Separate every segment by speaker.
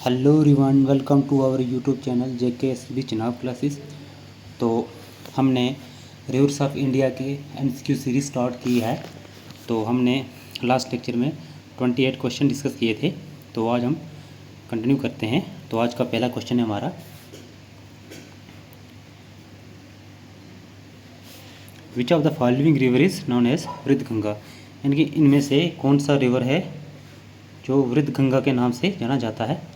Speaker 1: Hello everyone, welcome to our YouTube channel JKSB Chenab classes. तो हमने rivers of India के MCQ series start की है। तो हमने लास्ट लेक्चर में 28 क्वेश्चन डिस्कस किए थे। तो आज हम कंटिन्यू करते हैं। तो आज का पहला क्वेश्चन है हमारा, which of the following river is known as Vriddhaganga, यानी कि इनमें से कौन सा रिवर है जो वृद्धगंगा के नाम से जाना जाता है।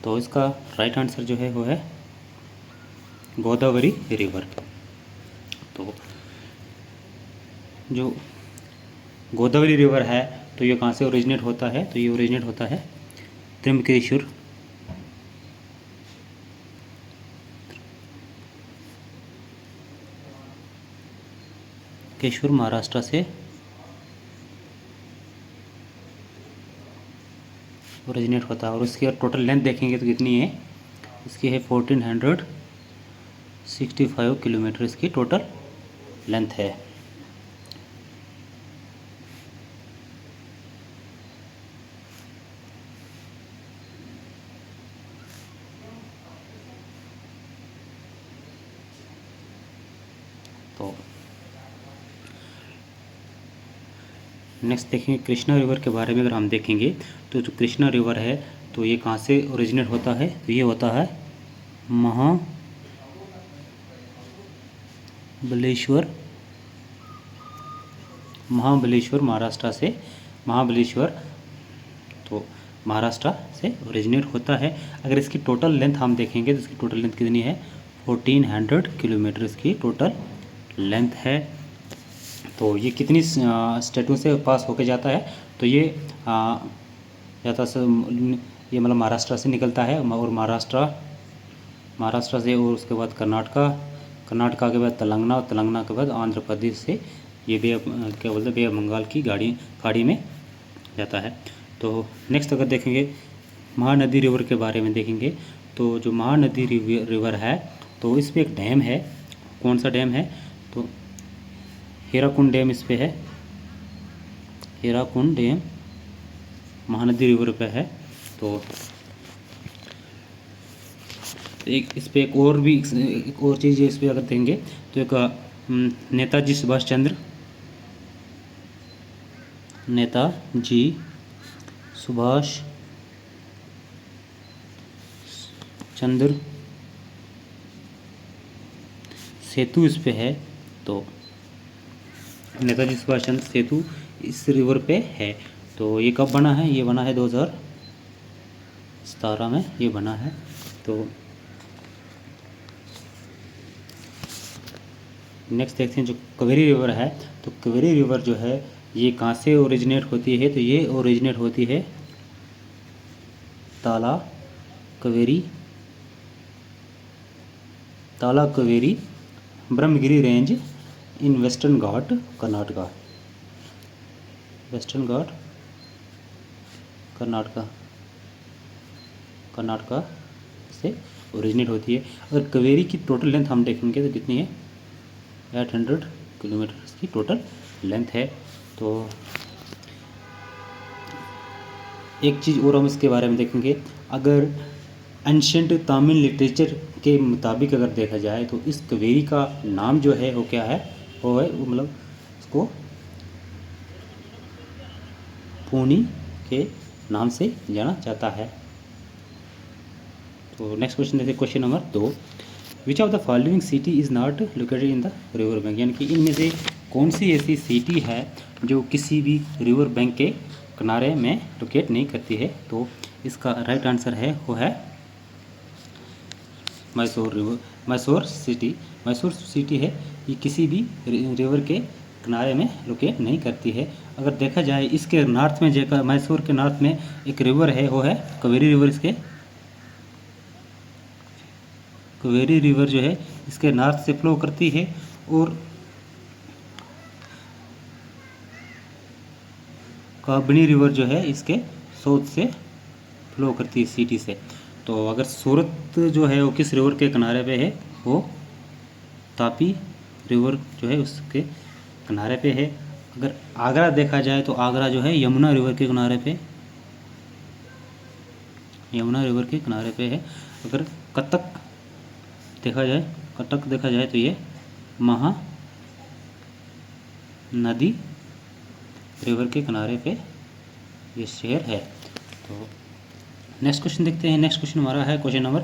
Speaker 1: तो इसका राइट आंसर जो है वो है गोदावरी रिवर। तो जो गोदावरी रिवर है तो ये कहाँ से ओरिजिनेट होता है, तो ये ओरिजिनेट होता है त्र्यंबकेश्वर महाराष्ट्र से ओरिजिनेट होता है। और इसकी टोटल लेंथ देखेंगे तो कितनी है, इसकी है 1465 किलोमीटर इसकी टोटल लेंथ है। तो नेक्स्ट देखेंगे कृष्णा रिवर के बारे में। अगर हम देखेंगे तो जो कृष्णा रिवर है तो ये कहाँ से ओरिजिनेट होता है, तो ये होता है महाबलेश्वर महाराष्ट्र से। महाबलेश्वर तो महाराष्ट्र से ओरिजिनेट होता है। अगर इसकी टोटल लेंथ हम देखेंगे तो इसकी टोटल लेंथ कितनी है, 1400 किलोमीटर इसकी टोटल लेंथ है। तो ये कितनी स्टेटों से पास होके जाता है, तो ये जाता से ये मतलब महाराष्ट्र से निकलता है। और महाराष्ट्र से, और उसके बाद कर्नाटका के बाद तेलंगाना, और तेलंगाना के बाद आंध्र प्रदेश से ये क्या बोलते हैं बे ऑफ बंगाल की खाड़ी में जाता है। तो नेक्स्ट अगर देखेंगे महानदी रिवर के बारे में देखेंगे तो जो महानदी रिवर है तो इस पर एक डैम है। कौन सा डैम है, तो हीराकुंड डैम इस पे है। हीराकुंड डैम महानदी रिवर पे है। तो एक इस पे एक और चीज़ है इस पे अगर देखेंगे तो एक नेताजी सुभाष चंद्र सेतु इस पे है। तो नेताजी सुभाष चंद्र सेतु इस रिवर पे है। तो ये कब बना है, ये बना है 2017 में ये बना है। तो नेक्स्ट देखते हैं जो कावेरी रिवर है। तो कावेरी रिवर जो है ये कहाँ से ओरिजिनेट होती है, तो ये ओरिजिनेट होती है Tala Kaveri Brahmagiri range in Western Ghat Karnataka. Western Ghat Karnataka से ओरिजिनेट होती है। अगर कावेरी की टोटल लेंथ हम देखेंगे तो कितनी है, 800 किलोमीटर इसकी टोटल लेंथ है। तो एक चीज़ और हम इसके बारे में देखेंगे, अगर एंशिएंट तमिल लिटरेचर के मुताबिक अगर देखा जाए तो इस कावेरी का नाम जो है वो क्या है, वो है मतलब उसको पूनी के नाम से जाना जाता है। तो नेक्स्ट क्वेश्चन देखते हैं, question number 2, which of the following city is not located in the river bank, यानी कि इनमें से कौन सी ऐसी सिटी है जो किसी भी रिवर बैंक के किनारे में लोकेट नहीं करती है। तो इसका राइट आंसर है वो है मैसूर सिटी है। ये किसी भी रिवर के किनारे में लोकेट नहीं करती है। अगर देखा जाए इसके नॉर्थ में, जो मैसूर के नॉर्थ में एक रिवर है वो है कावेरी रिवर। इसके कावेरी रिवर जो है इसके नॉर्थ से फ्लो करती है और काबनी रिवर जो है इसके साउथ से फ्लो करती है सिटी से। तो अगर सूरत जो है वो किस रिवर के किनारे पे है, वो तापी रिवर जो है उसके किनारे पे है। अगर आगरा देखा जाए तो आगरा जो है यमुना रिवर के किनारे पे यमुना रिवर के किनारे पे है। अगर कटक देखा जाए तो ये महानदी रिवर के किनारे पे ये शहर है। तो नेक्स्ट क्वेश्चन देखते हैं। नेक्स्ट क्वेश्चन हमारा है question number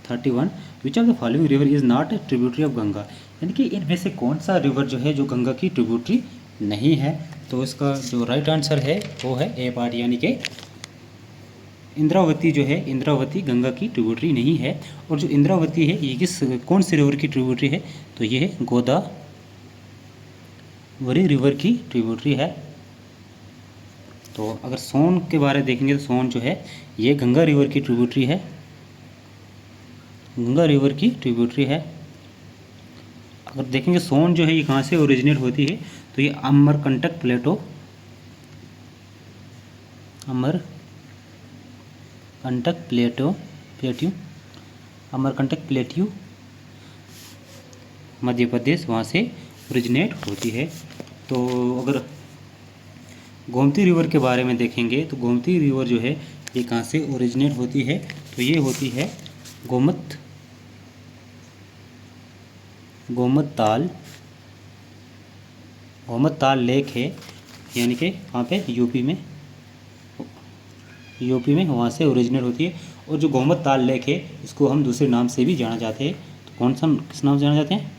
Speaker 1: 31। Which of the following river is not a tributary of Ganga, यानी कि इनमें से कौन सा रिवर जो है जो गंगा की ट्रिब्यूटरी नहीं है। तो इसका जो राइट आंसर है वो है ए पार्ट, यानी कि इंद्रावती जो है, इंद्रावती गंगा की ट्रिब्यूटरी नहीं है। और जो इंद्रावती है ये कौन सी रिवर की ट्रिब्यूटरी है, तो ये है गोदावरी रिवर की ट्रिब्यूटरी है। तो अगर सोन के बारे में देखेंगे तो सोन जो है ये गंगा रिवर की ट्रिब्यूटरी है, गंगा रिवर की ट्रिब्यूटरी है। अगर देखेंगे सोन जो है ये कहाँ से ओरिजिनेट होती है, तो ये अमरकंटक प्लेट्यू मध्य प्रदेश, वहाँ से ओरिजिनेट होती है। तो अगर गोमती रिवर के बारे में देखेंगे तो गोमती रिवर जो है ये कहाँ से ओरिजिनेट होती है, तो ये होती है गोमत ताल लेक है, यानी कि वहाँ पे यूपी में वहाँ से ओरिजिनेट होती है। और जो गोमत ताल लेक है इसको हम दूसरे नाम से भी जाना जाते हैं। तो किस नाम से जाना जाते हैं,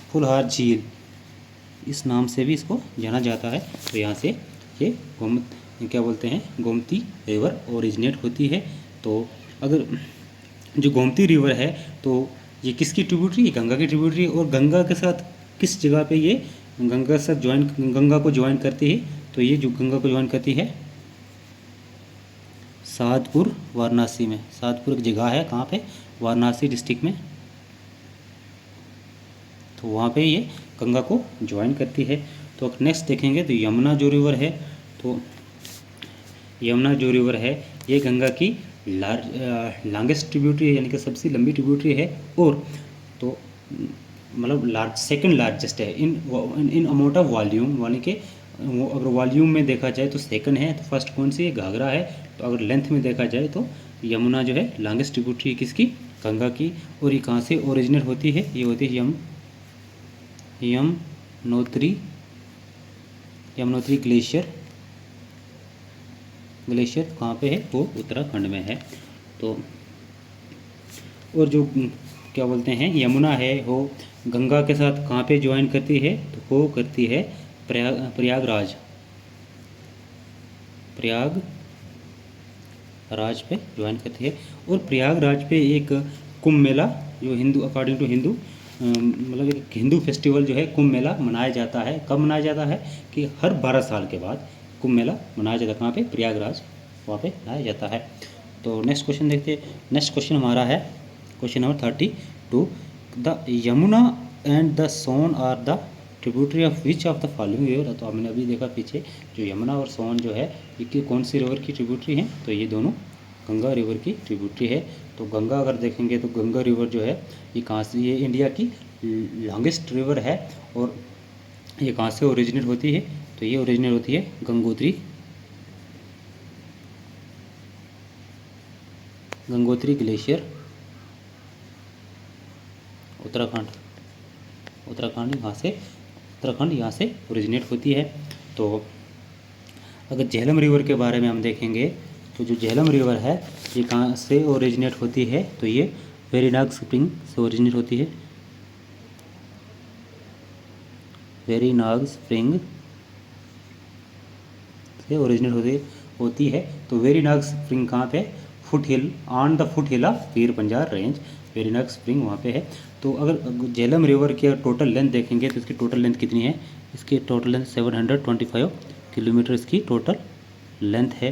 Speaker 1: फुलहार झील, इस नाम से भी इसको जाना जाता है। तो यहाँ से ये गोमती रिवर ओरिजिनेट होती है। तो अगर जो गोमती रिवर है तो ये किसकी ट्रिब्यूटरी है, गंगा की ट्रिब्यूटरी है। और गंगा के साथ किस जगह पे ये गंगा को ज्वाइन करती है, तो ये जो गंगा को ज्वाइन करती है सादपुर वाराणसी में। सादपुर एक जगह है कहाँ पे, वाराणसी डिस्ट्रिक्ट में। तो वहाँ पे ये गंगा को ज्वाइन करती है। तो नेक्स्ट देखेंगे तो यमुना जो रिवर है, तो यमुना जो रिवर है ये गंगा की लॉन्गेस्ट ट्रिब्यूटरी है, यानी कि सबसे लंबी ट्रिब्यूटरी है। और तो मतलब सेकंड लार्जेस्ट है इन अमाउंट ऑफ वॉल्यूम, यानी कि अगर वॉल्यूम में देखा जाए तो सेकंड है। तो फर्स्ट कौन सी है, घाघरा है। तो अगर लेंथ में देखा जाए तो यमुना जो है लॉन्गेस्ट ट्रिब्यूटरी है किसकी, गंगा की। और ये कहाँ से ओरिजिनेट होती है, ये होती है यमुनोत्री ग्लेशियर कहाँ पे है, वो उत्तराखंड में है। तो और जो क्या बोलते हैं यमुना है वो गंगा के साथ कहाँ पे ज्वाइन करती है, तो वो करती है प्रयागराज पे ज्वाइन करती है। और प्रयागराज पे एक कुंभ मेला जो अकॉर्डिंग टू हिंदू मतलब एक हिंदू फेस्टिवल जो है कुंभ मेला मनाया जाता है। कब मनाया जाता है कि हर 12 साल के बाद कुंभ मेला मनाया जाता है। कहाँ पे, प्रयागराज, वहाँ पे मनाया जाता है। तो नेक्स्ट क्वेश्चन देखते हैं। नेक्स्ट क्वेश्चन हमारा है question number 32। The Yamuna and the Son are the tributary of which of the following river. तो हमने अभी देखा पीछे जो यमुना और सोन जो है ये कौन सी रिवर की ट्रिब्यूटरी है, तो ये दोनों गंगा रिवर की ट्रिब्यूटरी है। तो गंगा अगर देखेंगे तो गंगा रिवर जो है ये कहाँ से, ये इंडिया की लॉन्गेस्ट रिवर है। और ये कहाँ से ओरिजिनेट होती है, तो ये ओरिजिनेट होती है गंगोत्री ग्लेशियर, उत्तराखंड यहाँ से ओरिजिनेट होती है। तो अगर झेलम रिवर के बारे में हम देखेंगे तो जो झेलम रिवर है ये कहाँ से ओरिजिनेट होती है, तो ये वेरीनाग स्प्रिंग से ओरिजिनेट होती है। वेरीनाग स्प्रिंग से ओरिजिनेट होती है। तो वेरीनाग स्प्रिंग कहाँ पे, on the foot hill of Pir Panjal range, Verinag spring वहाँ पे है। तो अगर झेलम रिवर की टोटल लेंथ देखेंगे तो इसकी टोटल लेंथ कितनी है, इसकी टोटल लेंथ 725 किलोमीटर इसकी टोटल लेंथ है।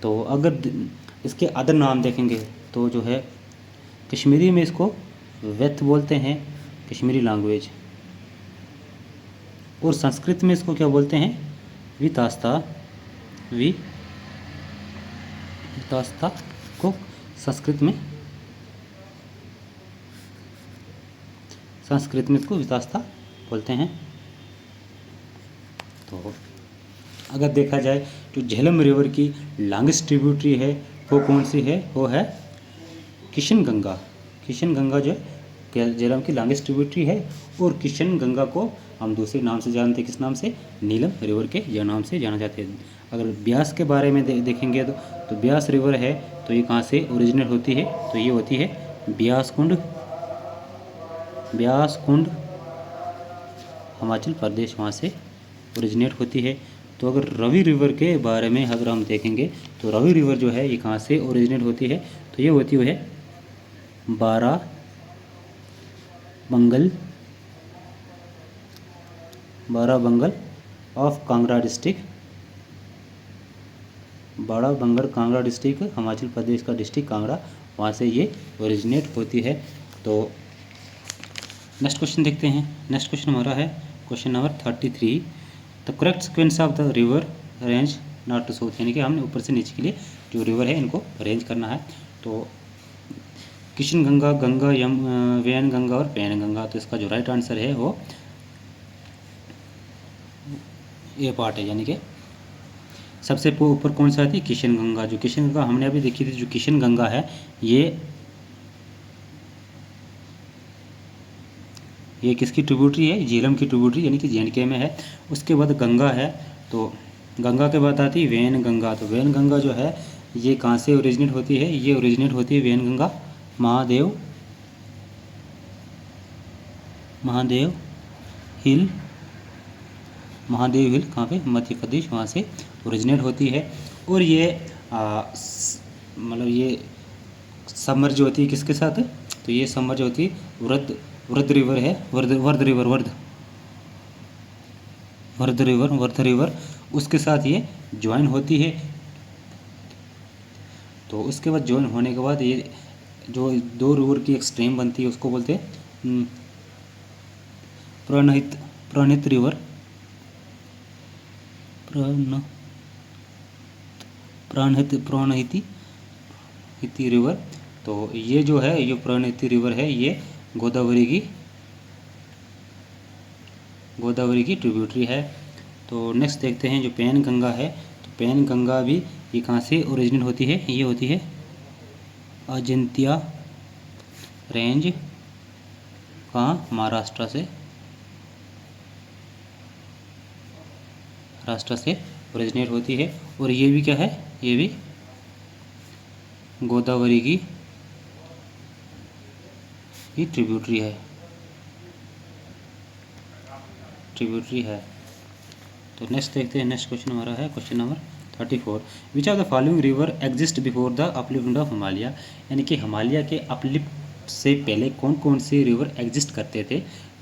Speaker 1: तो अगर इसके अदर नाम देखेंगे तो जो है कश्मीरी में इसको वेथ बोलते हैं, कश्मीरी लैंग्वेज। और संस्कृत में इसको क्या बोलते हैं, वितास्ता को संस्कृत में इसको वितास्ता बोलते हैं। तो अगर देखा जाए तो झेलम रिवर की लॉन्गेस्ट ट्रिब्यूटरी है वो कौन सी है, वो है किशन गंगा। किशन गंगा जो है झेलम की लॉन्गेस्ट ट्रिब्यूटरी है, और किशन गंगा को हम दूसरे नाम से जानते हैं, किस नाम से, नीलम रिवर के नाम से जाना जाते हैं। अगर ब्यास के बारे में देखेंगे तो ब्यास रिवर है, तो ये कहाँ से ओरिजिनेट होती है, तो ये होती है ब्यास कुंड, ब्यास कुंड हिमाचल प्रदेश, वहाँ से ओरिजिनेट होती है। तो अगर रवि रिवर के बारे में अगर हम देखेंगे तो रवि रिवर जो है ये कहाँ से ओरिजिनेट होती है, तो ये होती है Barabangal of Kangra district, Barabangal Kangra district, Himachal Pradesh का डिस्ट्रिक्ट कांगड़ा, वहाँ से ये ओरिजिनेट होती है। तो नेक्स्ट क्वेश्चन देखते हैं। नेक्स्ट क्वेश्चन हमारा है question number 33, the correct sequence of the river range north to south, यानी कि हमने ऊपर से नीचे के लिए जो रिवर है इनको अरेंज करना है। तो किशन गंगा, गंगा वैन गंगा और पैन गंगा, तो इसका जो राइट आंसर है वो ये पार्ट है, यानी कि सबसे ऊपर कौन सा आती है, किशन गंगा। जो किशन गंगा हमने अभी देखी थी, जो किशन गंगा है ये किसकी ट्रिब्यूटरी है, झेलम की ट्रिब्यूटरी, यानी कि जे में है। उसके बाद गंगा है, तो गंगा के बाद आती है वैन गंगा। तो वैन गंगा जो है ये कहाँ से ओरिजिनेट होती है, ये ओरिजिनेट होती है वैन गंगा महादेव हिल कहाँ पे, मध्य प्रदेश, वहाँ से ओरिजिनेट होती है। और ये मतलब ये सबमर्ज होती है किसके साथ, तो ये सबमर्ज होती है वर्ध रिवर है, वर्ध रिवर उसके साथ ये ज्वाइन होती है। तो उसके बाद ज्वाइन होने के बाद ये जो दो रिवर की एक स्ट्रीम बनती है उसको बोलते हैं प्रणहित रिवर, प्रणहिती रिवर। तो ये जो है ये प्रणहिती रिवर है, ये गोदावरी की ट्रिब्यूटरी है। तो नेक्स्ट देखते हैं जो पैन गंगा है, तो पैन गंगा भी ये कहाँ से ओरिजिनेट होती है, ये होती है अजंतिया रेंज, कहाँ, महाराष्ट्र से ओरिजिनेट होती है। और ये भी क्या है, ये भी गोदावरी की ट्रिब्यूटरी है। तो नेक्स्ट देखते हैं। नेक्स्ट क्वेश्चन हमारा है question number 34, which of the following river exist before the uplift of Himalaya, यानी कि हिमालय के अपलिफ्ट से पहले कौन कौन से रिवर एग्जिस्ट करते थे।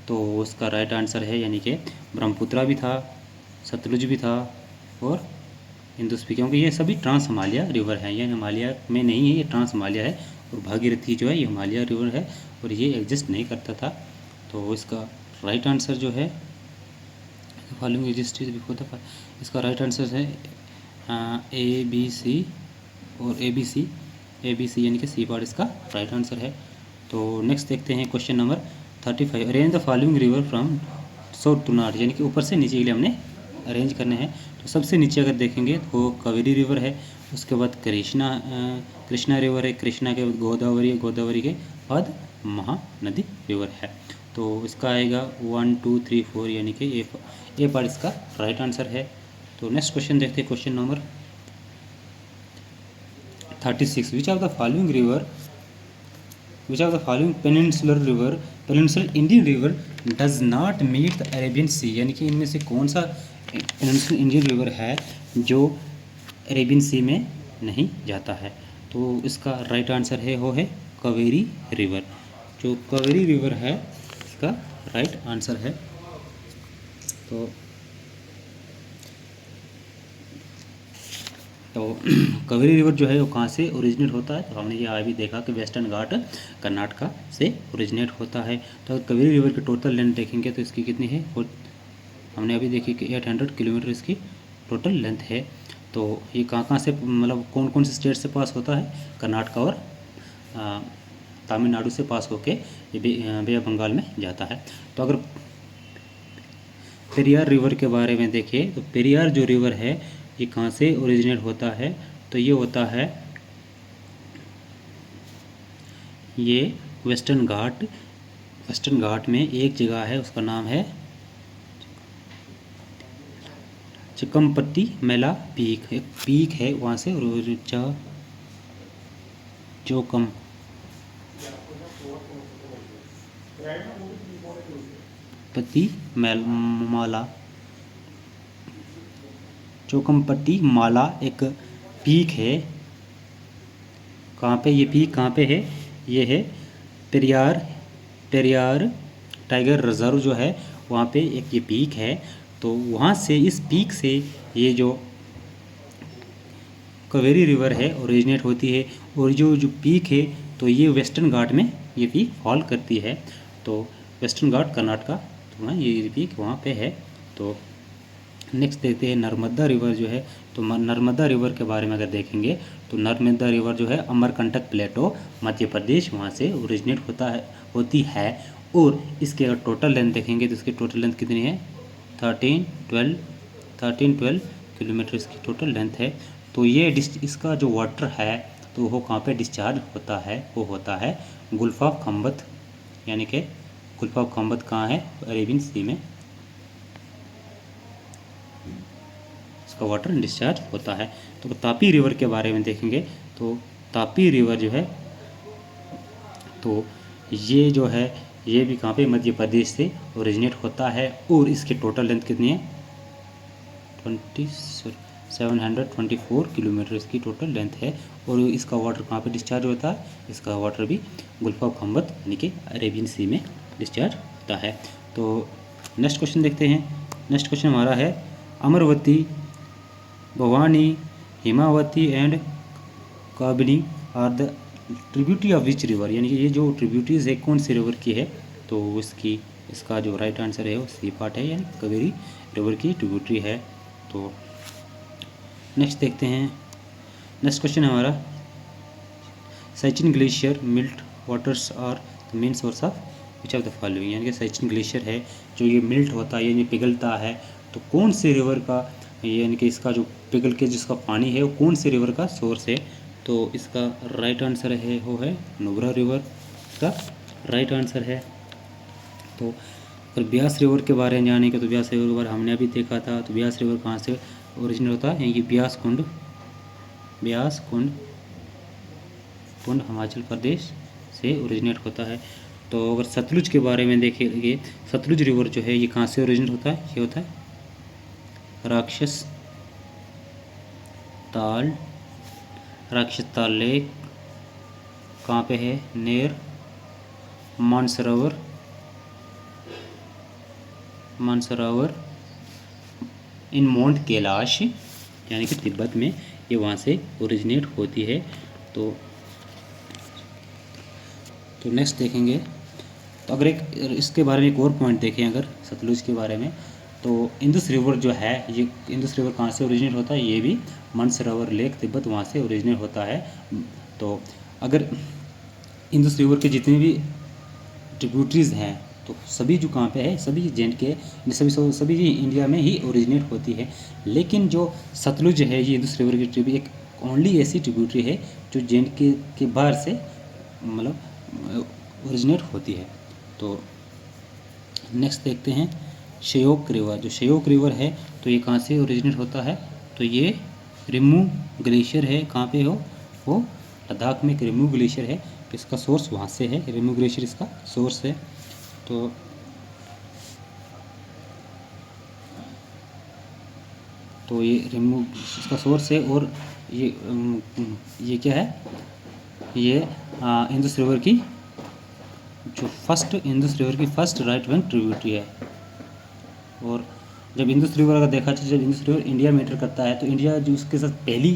Speaker 1: तो उसका राइट आंसर है, यानी कि ब्रह्मपुत्रा भी था, सतलुज भी था और इंदुस भी, क्योंकि ये सभी ट्रांस हिमालय रिवर हैं, ये हिमालय में नहीं है, ये ट्रांस हिमालय है। और भागीरथी जो है ये हिमालय रिवर है और ये एग्जिस्ट नहीं करता था। तो इसका राइट आंसर जो है फॉलोइंग एग्जिस्ट बिफोर द, इसका राइट आंसर है ए बी सी और ए बी सी यानी कि सी पार्ट इसका राइट आंसर है। तो नेक्स्ट देखते हैं question number 35, arrange the following river from south to north, यानी कि ऊपर से नीचे के लिए हमने अरेंज करने हैं। तो सबसे नीचे अगर देखेंगे तो कावेरी रिवर है, उसके बाद कृष्णा रिवर है, कृष्णा के बाद गोदावरी के बाद महानदी रिवर है। तो इसका आएगा 1 2 3 4, यानी कि ए पार्ट इसका राइट आंसर है। तो नेक्स्ट क्वेश्चन देखते हैं question number 36, which of the following peninsular Indian river does not meet the Arabian Sea, यानी कि इनमें से कौन सा पेनिनसुलर इंडियन रिवर है जो अरेबियन सी में नहीं जाता है। तो इसका राइट आंसर है वो है कावेरी रिवर, जो कावेरी रिवर है इसका राइट आंसर है। तो कावेरी रिवर जो है वो कहाँ से ओरिजिनेट होता है, तो हमने ये अभी देखा कि वेस्टर्न घाट कर्नाटका से ओरिजिनेट होता है। तो अगर कावेरी रिवर की टोटल लेंथ देखेंगे तो इसकी कितनी है, और हमने अभी देखी कि 800 किलोमीटर इसकी टोटल लेंथ है। तो ये कहाँ से, मतलब कौन कौन से स्टेट से पास होता है, कर्नाटका और तमिलनाडु से पास होके ये बे ऑफ बंगाल में जाता है। तो अगर पेरियार रिवर के बारे में देखें तो पेरियार जो रिवर है ये कहाँ से ओरिजिनेट होता है, तो ये होता है ये वेस्टर्न घाट में एक जगह है, उसका नाम है चिकमपट्टी मेला पीक, एक पीक है वहाँ से चोकम पट्टी माला चोकमपट्टी माला एक पीक है। कहाँ पे ये पीक कहाँ पे है, ये है पेरियार टाइगर रिजर्व जो है वहाँ पे एक ये पीक है। तो वहाँ से इस पीक से ये जो कावेरी रिवर है ओरिजिनेट होती है, और जो पीक है तो ये वेस्टर्न घाट में ये पीक फॉल करती है। तो वेस्टर्न घाट कर्नाटका, तो वहाँ ये पीक वहाँ पे है। तो नेक्स्ट देखते हैं नर्मदा रिवर जो है। तो नर्मदा रिवर के बारे में अगर देखेंगे तो नर्मदा रिवर जो है अमरकंटक प्लेटो मध्य प्रदेश वहाँ से ओरिजिनेट होती है। और इसके अगर टोटल लेंथ देखेंगे तो इसकी टोटल लेंथ कितनी है, 13-12 किलोमीटर इसकी टोटल लेंथ है। तो ये इसका जो वाटर है तो वो कहाँ पे डिस्चार्ज होता है, वो होता है गुल्फ ऑफ खम्बत, यानी कि गुल्फ ऑफ खम्बत कहाँ है, अरेबियन सी में इसका वाटर डिस्चार्ज होता है। तो तापी रिवर के बारे में देखेंगे तो तापी रिवर जो है तो ये जो है ये भी कहाँ पे मध्य प्रदेश से ओरिजिनेट होता है। और इसकी टोटल लेंथ कितनी है, 724 किलोमीटर इसकी टोटल लेंथ है। और इसका वाटर कहाँ पे डिस्चार्ज होता है, इसका वाटर भी गुल्फ ऑफ खम्बत यानी कि अरेबियन सी में डिस्चार्ज होता है। तो नेक्स्ट क्वेश्चन देखते हैं। नेक्स्ट क्वेश्चन हमारा है Amaravati, Bhavani, Hemavati and Kabini are the tributary of which river, यानी कि ये जो ट्रिब्यूटरीज है कौन सी रिवर की है, तो इसका जो राइट आंसर है वो सी पार्ट है, यानी कावेरी रिवर की ट्रिब्यूटरी है। तो नेक्स्ट देखते हैं। नेक्स्ट क्वेश्चन हमारा Siachen glacier melt waters are the main source of which of the following, यानी कि सचिन ग्लेशियर है जो ये मिल्ट होता है यानी पिघलता है, तो कौन से रिवर का, यानी कि इसका जो पिघल के जिसका पानी है वो कौन से रिवर का सोर्स है, तो इसका राइट आंसर है वो है नुब्रा रिवर का राइट आंसर है। तो अगर ब्यास रिवर के बारे में जानेंगे तो ब्यास रिवर के बारे में हमने अभी देखा था। तो ब्यास रिवर कहाँ से ओरिजिन होता है, यानी कि ब्यास कुंड हिमाचल प्रदेश से ओरिजिनेट होता है। तो अगर सतलुज के बारे में देखेंगे, सतलुज रिवर जो है ये कहाँ से ओरिजिनेट होता है, ये होता है राक्षस ताल लेक कहाँ पे है, नेर मानसरोवर इन माउंट कैलाश, यानी कि तिब्बत में ये वहाँ से ओरिजिनेट होती है। तो नेक्स्ट देखेंगे। तो अगर इसके बारे में एक और पॉइंट देखें अगर सतलुज के बारे में, तो इंदुस रिवर जो है ये इंदुस रिवर कहाँ से ओरिजिनेट होता है, ये भी मानसरोवर लेक तिब्बत वहाँ से ओरिजिनेट होता है। तो अगर इंदुस रिवर के जितनी भी ट्रिब्यूटरीज हैं तो सभी जो कहाँ पे है, सभी J&K सभी इंडिया में ही ओरिजिनेट होती है। लेकिन जो सतलुज है ये इंदुस रिवर की ट्रिब्यूटरी एक ओनली ऐसी ट्रिब्यूटरी है जो J&K के बाहर से मतलब ओरिजिनेट होती है। तो नेक्स्ट देखते हैं श्योक रिवर। जो श्योक रिवर है तो ये कहाँ से ओरिजिनेट होता है, तो ये रिमू ग्लेशियर है, कहाँ पे हो, वो लद्दाख में एक रिमू ग्लेशियर है, तो इसका सोर्स वहाँ से है, रिमू ग्लेशियर इसका सोर्स है। तो ये रिमू इसका सोर्स है। और ये क्या है, ये इंदुस रिवर की जो इंदुस रिवर की फर्स्ट राइट बैंक ट्रिब्यूटरी है। और जब इंदुस रिवर अगर देखा जाए, जब इंदुस रिवर इंडिया में एंटर करता है तो इंडिया जो उसके साथ पहली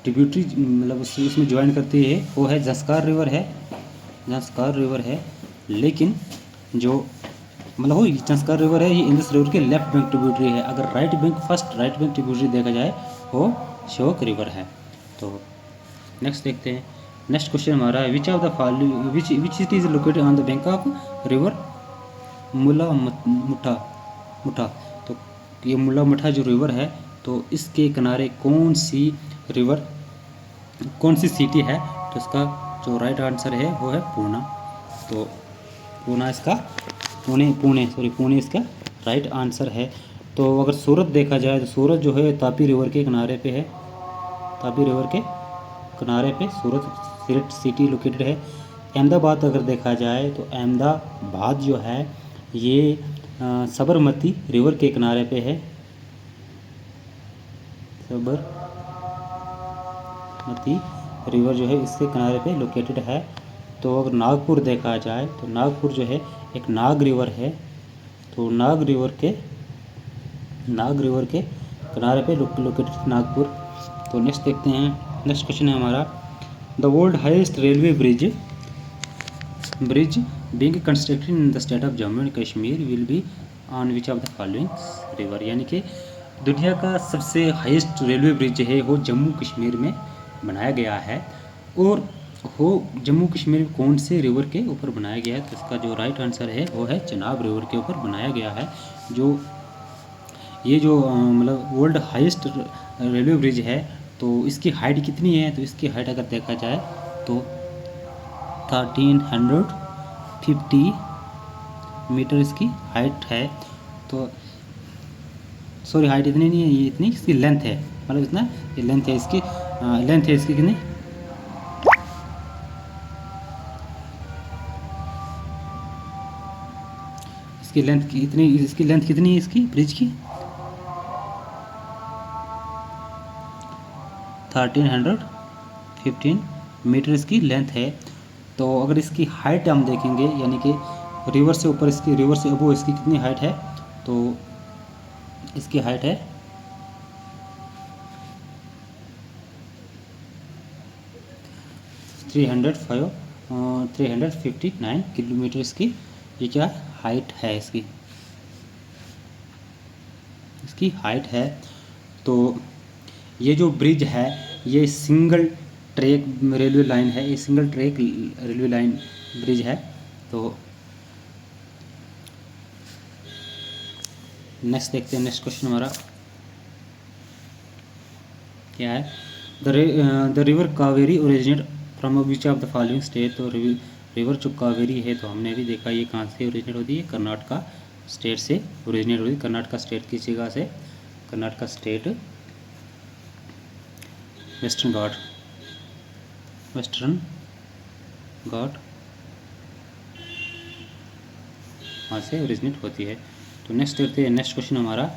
Speaker 1: ट्रिब्यूटरी मतलब उसमें ज्वाइन करती है वो है ज़ंस्कार रिवर है। लेकिन जो मतलब वो ज़ंस्कार रिवर है ये इंदुस रिवर के लेफ्ट बैंक ट्रिब्यूटरी है। अगर फर्स्ट राइट बैंक ट्रिब्यूटरी देखा जाए वो श्योक रिवर है। तो नेक्स्ट देखते हैं। नेक्स्ट क्वेश्चन हमारा है विच of the following which city is located on the bank of river मुठा। तो ये मुल्ला मठा जो रिवर है, तो इसके किनारे कौन सी सिटी है? तो इसका जो राइट आंसर है वो है पूना। तो पूना इसका पुणे इसका राइट आंसर है। तो अगर सूरत देखा जाए तो सूरत जो है तापी रिवर के किनारे पे है। तापी रिवर के किनारे पे सूरत सिटी लोकेटेड है। अहमदाबाद अगर देखा जाए तो अहमदाबाद जो है ये साबरमती रिवर के किनारे पे है। साबरमती रिवर जो है इसके किनारे पे लोकेटेड है। तो अगर नागपुर देखा जाए तो नागपुर जो है एक नाग रिवर है। तो नाग रिवर के किनारे पे लोकेटेड नागपुर। तो नेक्स्ट देखते हैं, नेक्स्ट क्वेश्चन है हमारा, the world highest railway bridge being constructed in the state of Jammu and Kashmir will be on which of the following river? यानी कि दुनिया का सबसे हाईएस्ट रेलवे ब्रिज है वो जम्मू कश्मीर में बनाया गया है। और वो जम्मू कश्मीर में कौन से रिवर के ऊपर बनाया गया है? तो इसका जो राइट आंसर है वो है चनाब रिवर के ऊपर बनाया गया है। ये जो मतलब वर्ल्ड हाईएस्ट रेलवे ब्रिज है, तो इसकी हाइट कितनी है? तो इसकी हाइट अगर देखा जाए तो 1350 मीटर इसकी हाइट है। तो सॉरी, हाइट इतनी नहीं है, ये इतनी इसकी लेंथ है, मतलब इतना ये लेंथ है इसकी कितनी? इसकी लेंथ कितनी है इसकी ब्रिज की? 1315 मीटर इसकी लेंथ है। तो अगर इसकी हाइट हम देखेंगे, यानी कि रिवर से अबो इसकी कितनी हाइट है? तो इसकी हाइट है 359 किलोमीटर इसकी ये क्या हाइट है इसकी हाइट है। तो ये जो ब्रिज है ये सिंगल ट्रैक रेलवे लाइन है, ये single track railway line bridge है। तो नेक्स्ट देखते हैं, नेक्स्ट क्वेश्चन हमारा क्या है, the river Kaveri originate from which of the following state? तो रिवर जो कावेरी है तो हमने भी देखा ये कहाँ से ओरिजिनेट होती है? कर्नाटका स्टेट से ओरिजिनेट होती है। कर्नाटका स्टेट की जगह से, कर्नाटका स्टेट वेस्टर्न घाट वहाँ से ओरिजिनेट होती है। तो नेक्स्ट देखते हैं, नेक्स्ट क्वेश्चन हमारा,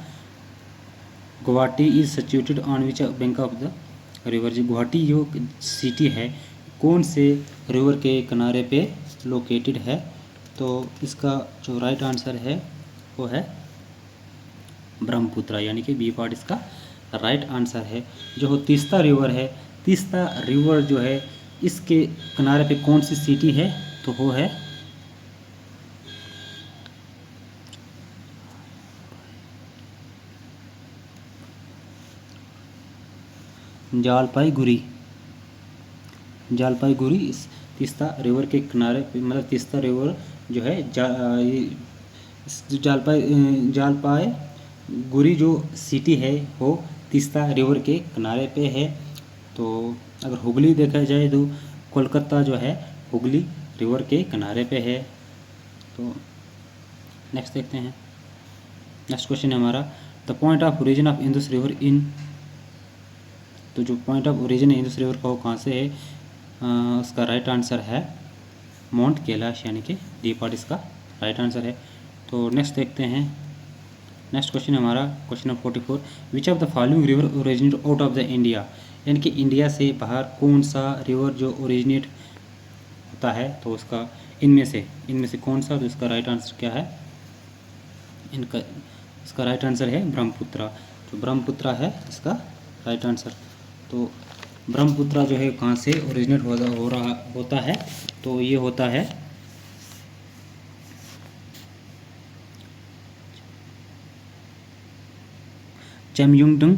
Speaker 1: Guwahati is situated on which bank of the river? जी गुवाहाटी जो सिटी है कौन से रिवर के किनारे पे लोकेटेड है? तो इसका जो राइट आंसर है वो है ब्रह्मपुत्र, यानी कि बी पार्ट इसका राइट आंसर है। जो तीस्ता रिवर है, तीस्ता रिवर जो है इसके किनारे पे कौन सी सिटी है? तो वो है जलपाईगुड़ी। इस तीस्ता रिवर के किनारे पे, मतलब तीस्ता रिवर जो है जलपाईगुड़ी जो सिटी है वो तीस्ता रिवर के किनारे पे है। तो अगर हुगली देखा जाए तो कोलकाता जो है हुगली रिवर के किनारे पे है। तो नेक्स्ट देखते हैं, नेक्स्ट क्वेश्चन है हमारा, the point of origin of Indus river in? तो जो point of origin Indus river का वो कहाँ से है? उसका राइट आंसर है माउंट कैलाश, यानी कि डी पार्ट इसका राइट आंसर है। तो नेक्स्ट देखते हैं, नेक्स्ट क्वेश्चन हमारा question number 44, which of the following river originate out of the India? यानी कि इंडिया से बाहर कौन सा रिवर जो ओरिजिनेट होता है? तो उसका इनमें से कौन सा? तो इसका राइट आंसर क्या है? इसका राइट आंसर है ब्रह्मपुत्र। जो ब्रह्मपुत्र है इसका राइट आंसर। तो ब्रह्मपुत्र जो है कहाँ से ओरिजिनेट होता है? तो ये होता है चेमयुंगडंग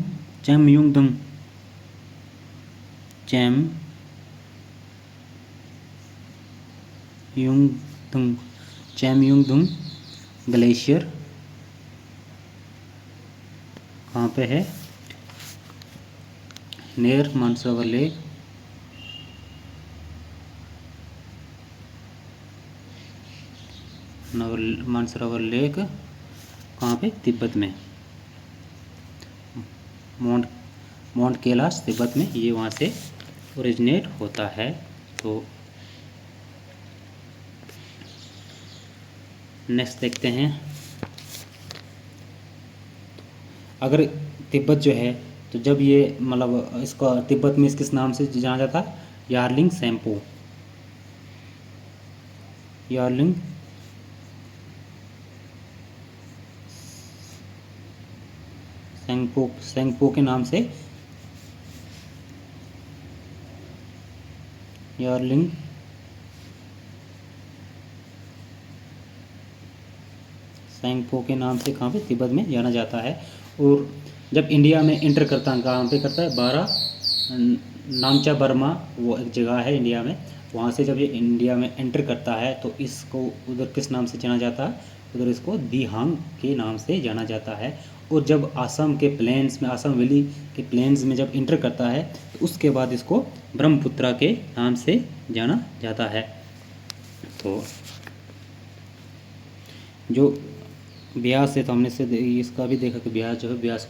Speaker 1: ग्लेशियर कहाँ पे है, near Mansarovar lake, Mansarovar lake कहाँ पे, तिब्बत में, माउंट माउंट कैलाश तिब्बत में, ये वहाँ से ओरिजिनेट होता है। तो नेक्स्ट देखते हैं, अगर तिब्बत जो है, तो जब ये मतलब इसका तिब्बत में किस नाम से जाना जाता है, यार्लिंग सेम्पो, यार्लिंग सेंगपो, सेंगपो के नाम से, यार्लिंग सेंगपो के नाम से कहाँ पे, तिब्बत में जाना जाता है। और जब इंडिया में एंटर करता है, कहाँ पे करता है, नामचा बर्मा, वो एक जगह है इंडिया में, वहाँ से जब ये इंडिया में एंटर करता है तो इसको उधर किस नाम से जाना जाता है, उधर इसको दिहांग के नाम से जाना जाता है। और जब आसाम के प्लेन्स में, आसाम वैली के प्लेन्स में जब इंटर करता है तो उसके बाद इसको ब्रह्मपुत्रा के नाम से जाना जाता है। तो जो ब्यास है, तो हमने से इसका भी देखा कि ब्यास जो है, ब्यास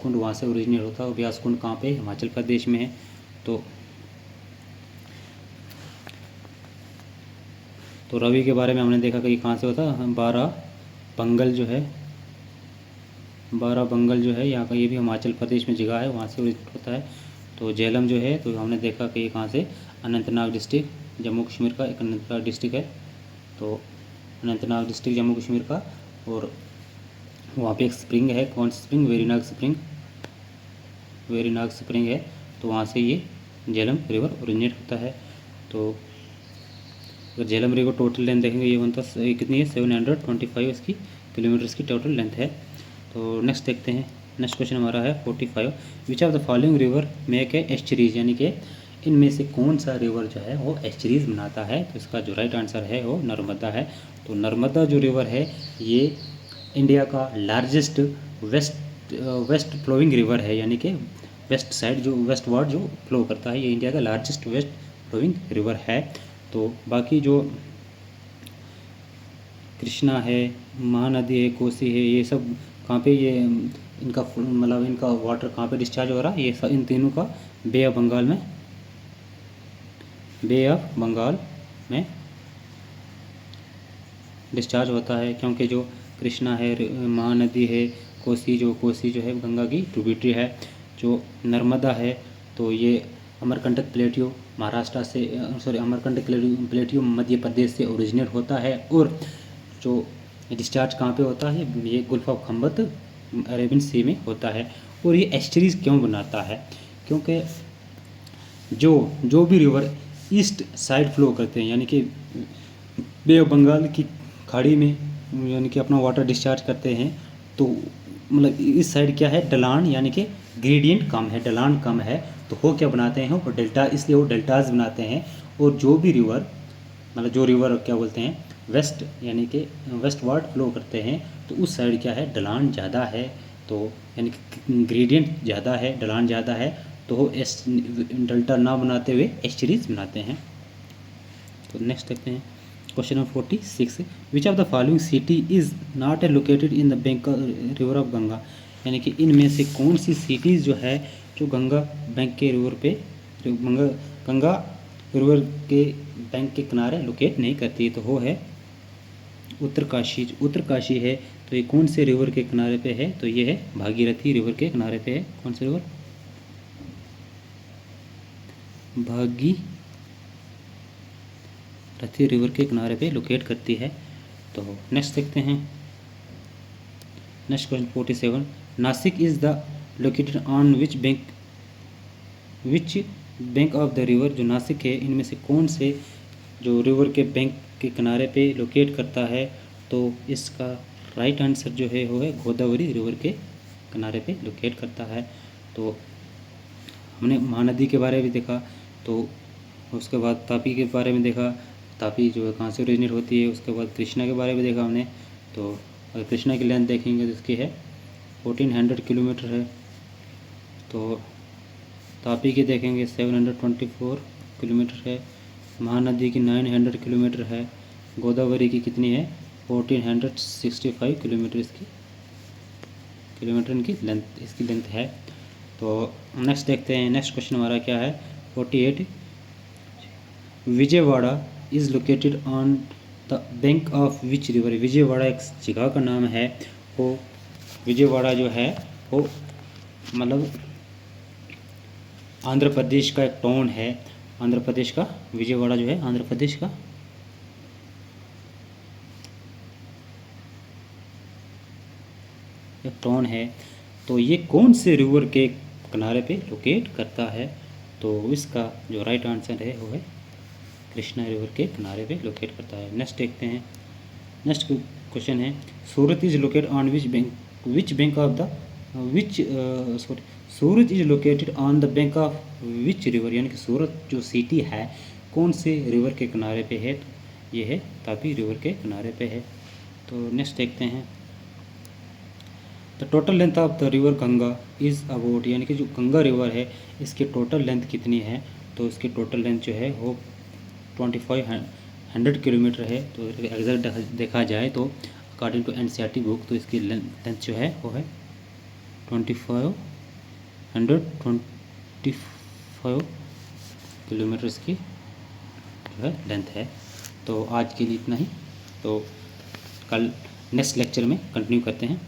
Speaker 1: कुंड वहाँ से ओरिजिनेट होता है। और ब्यास कुंड कहाँ पे, हिमाचल प्रदेश में है। तो रवि के बारे में हमने देखा कि कहाँ से होता है, बारह बंगल जो है, बारह बंगल जो है यहाँ का, ये भी हिमाचल प्रदेश में जगह है, वहाँ से ओरिजिनेट होता है। तो झेलम जो है, तो हमने देखा कि ये कहाँ से, अनंतनाग डिस्ट्रिक्ट जम्मू कश्मीर का, एक अनंतनाग डिस्ट्रिक्ट है, तो अनंतनाग डिस्ट्रिक्ट जम्मू कश्मीर का। और वहाँ पे एक स्प्रिंग है, कौन सी spring, Verinag spring, Verinag spring है, तो वहाँ से ये झेलम रिवर ओरिजिनेट होता है। तो अगर झेलम रिवर टोटल लेंथ देखेंगे, ये बनता है कितनी है, 725 इसकी किलोमीटर्स की टोटल लेंथ है। तो नेक्स्ट देखते हैं, नेक्स्ट क्वेश्चन हमारा है 45, which of the following river make a estuaries, यानी कि इनमें से कौन सा रिवर जो है वो एस्चरीज बनाता है। तो इसका जो राइट आंसर है वो नर्मदा है। तो नर्मदा जो रिवर है, ये इंडिया का लार्जेस्ट वेस्ट फ्लोइंग रिवर है, यानी कि वेस्ट साइड जो वेस्ट वार्ड जो फ्लो करता है, ये इंडिया का लार्जेस्ट वेस्ट फ्लोइंग रिवर है। तो बाकी जो कृष्णा है, महानदी है, कोसी है, ये सब कहाँ पे, ये इनका मतलब इनका वाटर कहाँ पे डिस्चार्ज हो रहा है, ये इन तीनों का बे ऑफ बंगाल में, बे ऑफ बंगाल में डिस्चार्ज होता है। क्योंकि जो कृष्णा है, महानदी है, कोसी जो है गंगा की ट्रिब्यूटरी है। जो नर्मदा है, तो ये अमरकंटक प्लेटियो महाराष्ट्र से, अमरकंटक प्लेटियो मध्य प्रदेश से ओरिजिनेट होता है। और जो डिस्चार्ज कहाँ पे होता है, ये गुल्फ ऑफ खंबत अरेबियन सी में होता है। और ये एस्चरीज क्यों बनाता है, क्योंकि जो भी रिवर ईस्ट साइड फ्लो करते हैं, यानी कि बे ऑफ बंगाल की खाड़ी में यानी कि अपना वाटर डिस्चार्ज करते हैं, तो मतलब इस साइड क्या है, ढलान, यानी कि ग्रेडियंट कम है, ढलान कम है, तो वो क्या बनाते हैं, वो डेल्टा, इसलिए वो डेल्टाज बनाते हैं। और जो भी रिवर मतलब जो रिवर क्या बोलते हैं, वेस्ट यानी कि वेस्ट वार्ड फ्लो करते हैं, तो उस साइड क्या है, ढलान ज़्यादा है, तो यानी कि ग्रेडियंट ज़्यादा है, ढलान ज़्यादा है, तो वो डेल्टा ना बनाते हुए एस्चरीज बनाते हैं। तो नेक्स्ट देखते हैं question number 46, which of the following city is not located in the bank river of Ganga, यानी कि इनमें से कौन सी सिटीज़ जो है जो गंगा बैंक के रिवर पे, जो गंगा रिवर के बैंक के किनारे लोकेट नहीं करती, तो वो है उत्तरकाशी। उत्तरकाशी है, तो ये कौन से रिवर के किनारे पे है, तो ये है भागीरथी रिवर के किनारे पे है। कौन से रिवर, भागीरथी रिवर के किनारे पे लोकेट करती है। तो नेक्स्ट देखते हैं, next question 47, Nashik is the located on which bank of the river, जो नासिक है इनमें से कौन से जो रिवर के बैंक के किनारे पे लोकेट करता है, तो इसका राइट आंसर जो है वो है गोदावरी रिवर के किनारे पे लोकेट करता है। तो हमने महानदी के बारे में देखा, तो उसके बाद तापी के बारे में देखा, तापी जो है कहाँ से ओरिजिनेट होती है। उसके बाद कृष्णा के बारे में देखा हमने, तो अगर कृष्णा की लेंथ देखेंगे तो इसकी है 1400 किलोमीटर है। तो तापी की देखेंगे 724 किलोमीटर है। महानदी की 900 किलोमीटर है। गोदावरी की कितनी है 1465 किलोमीटर इनकी लेंथ है। तो नेक्स्ट देखते हैं, नेक्स्ट क्वेश्चन हमारा क्या है 48। Vijayawada is located on the bank of which river. Vijayawada एक जगह का नाम है। वो विजयवाड़ा जो है वो मतलब आंध्र प्रदेश का एक टाउन है। आंध्र प्रदेश का विजयवाड़ा जो है आंध्र प्रदेश का एक टाउन है। तो ये कौन से रिवर के किनारे पे लोकेट करता है? तो इसका जो राइट आंसर है वो है कृष्णा रिवर के किनारे पे लोकेट करता है। नेक्स्ट देखते हैं, नेक्स्ट क्वेश्चन है Surat is located on which bank of the Surat is located on the bank of which river, यानी कि सूरत जो सिटी है कौन से रिवर के किनारे पे है? तो ये है तापी रिवर के किनारे पे है। तो नेक्स्ट देखते हैं, the total length of the river Ganga is about, यानी कि जो गंगा रिवर है इसकी टोटल लेंथ कितनी है? तो इसकी टोटल लेंथ जो है वो 2500 किलोमीटर है। तो एग्जैक्ट देखा जाए तो अकॉर्डिंग टू एनसीईआरटी बुक तो इसकी लेंथ जो है वो है 2525 किलोमीटर की जो है लेंथ है। तो आज के लिए इतना ही। तो कल नेक्स्ट लेक्चर में कंटिन्यू करते हैं।